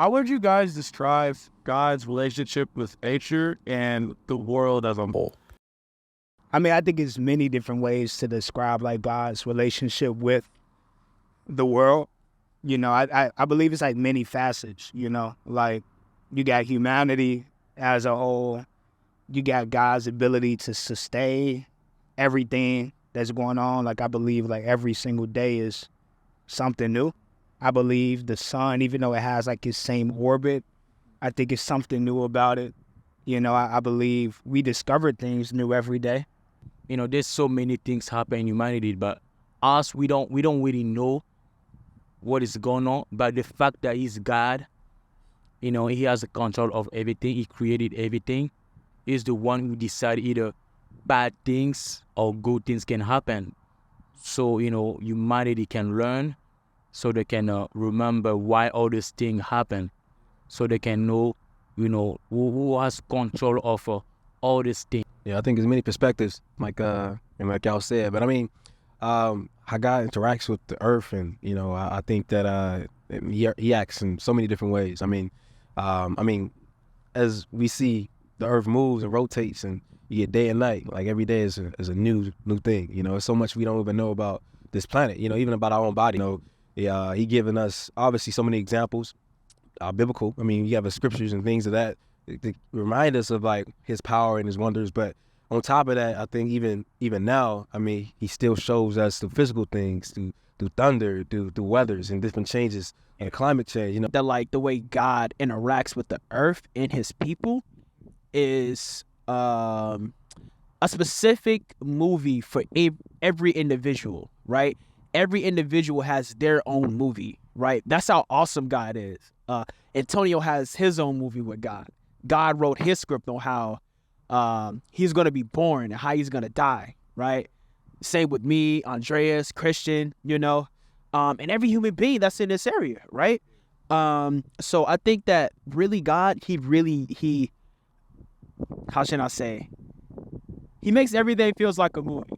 How would you guys describe God's relationship with nature and the world as a whole? I mean, I think it's many different ways to describe like God's relationship with the world. You know, I believe it's like many facets, you know, like you got humanity as a whole, you got God's ability to sustain everything that's going on. Like I believe like every single day is something new. I believe the sun, even though it has like its same orbit, I think it's something new about it. You know, I believe we discover things new every day. You know, there's so many things happen in humanity, but us, we don't really know what is going on. But the fact that he's God, you know, he has the control of everything. He created everything. He's the one who decided either bad things or good things can happen. So, you know, humanity can learn, so they can remember why all these things happen. So they can know, you know, who has control of all these things. Yeah, I think there's many perspectives, like y'all said. But I mean, how God interacts with the earth, and you know, I think that he acts in so many different ways. I mean, as we see, the earth moves and rotates, and you get day and night. Like every day is a new thing. You know, there's so much we don't even know about this planet. You know, even about our own body. You know, he given us obviously so many examples, biblical. I mean, you have the scriptures and things of that to remind us of like his power and his wonders. But on top of that, I think even now, I mean, he still shows us the physical things through thunder, through weathers and different changes and climate change. You know, that like the way God interacts with the earth and his people is a specific movie for every individual, right? Every individual has their own movie, right? That's how awesome God is. Antonio has his own movie with God. God wrote his script on how he's going to be born and how he's going to die, right? Same with me, Andreas, Christian, you know, and every human being that's in this area, right? So I think that really God, he how should I say? He makes everything feels like a movie,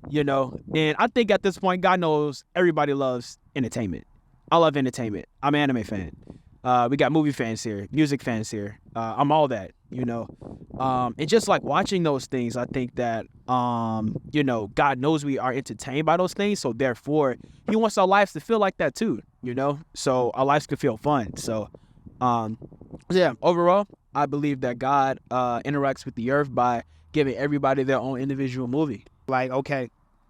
you know? And I think at this point, God knows everybody loves entertainment. I love entertainment. I'm an anime fan. We got movie fans here, music fans here. I'm all that, you know. And just like watching those things, I think that, you know, God knows we are entertained by those things. So therefore, he wants our lives to feel like that too, you know. So our lives could feel fun. So, yeah, overall, I believe that God interacts with the earth by giving everybody their own individual movie. Like, okay,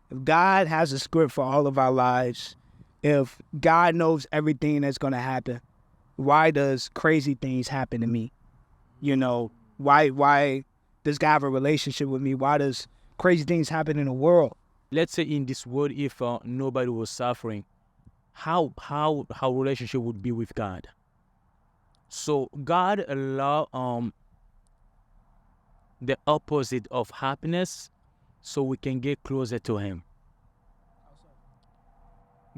if God has a script for all of our lives, if God knows everything that's going to happen, why does crazy things happen to me? You know, why does God have a relationship with me? Why does crazy things happen in the world? Let's say in this world, if nobody was suffering, how relationship would be with God? So God allow the opposite of happiness so we can get closer to him.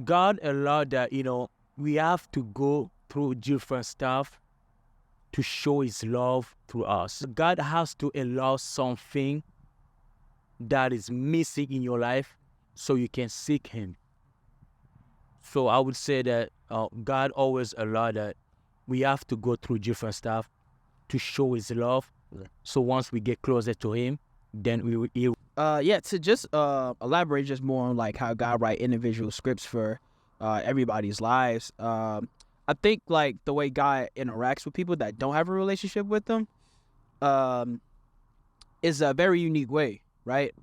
God allowed that, you know, we have to go through different stuff to show his love through us. God has to allow something that is missing in your life so you can seek him. So I would say that God always allowed that we have to go through different stuff to show his love. Yeah. So once we get closer to him, then we will. Yeah, to just elaborate just more on like how God write individual scripts for everybody's lives. I think like the way God interacts with people that don't have a relationship with him is a very unique way, right?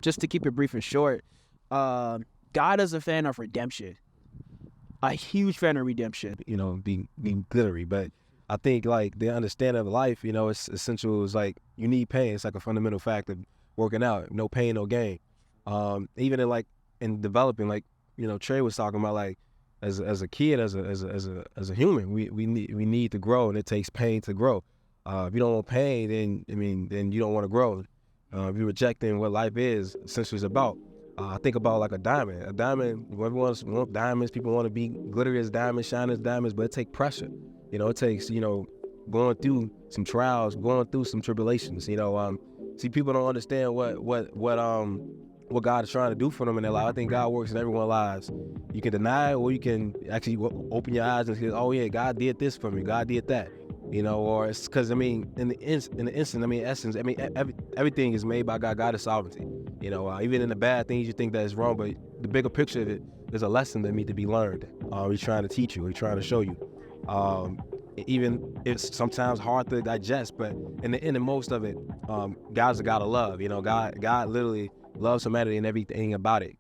Just to keep it brief and short, God is a fan of redemption, a huge fan of redemption. You know, being glittery, but I think like the understanding of life, you know, it's essential. It's like you need pain. It's like a fundamental fact of working out. No pain, no gain. Even in developing, like, you know, Trey was talking about, like as a kid, as a human, we need to grow, and it takes pain to grow. If you don't want pain, then you don't want to grow. If you're rejecting what life is, essentially is about. I think about like a diamond. A diamond, everyone wants diamonds. People want to be glittery as diamonds, shine as diamonds, but it takes pressure. You know, it takes, you know, going through some trials, going through some tribulations. You know, see, people don't understand what what God is trying to do for them in their life. I think God works in everyone's lives. You can deny it, or you can actually open your eyes and say, oh yeah, God did this for me, God did that. You know, or it's because, I mean, in the instant, I mean, essence, I mean, everything is made by God. God is sovereignty. You know, even in the bad things you think that is wrong, but the bigger picture of it is a lesson that needs to be learned. He's trying to teach you. He's trying to show you. Even it's sometimes hard to digest, but in the end of most of it, God's a God of love. You know, God literally loves humanity and everything about it.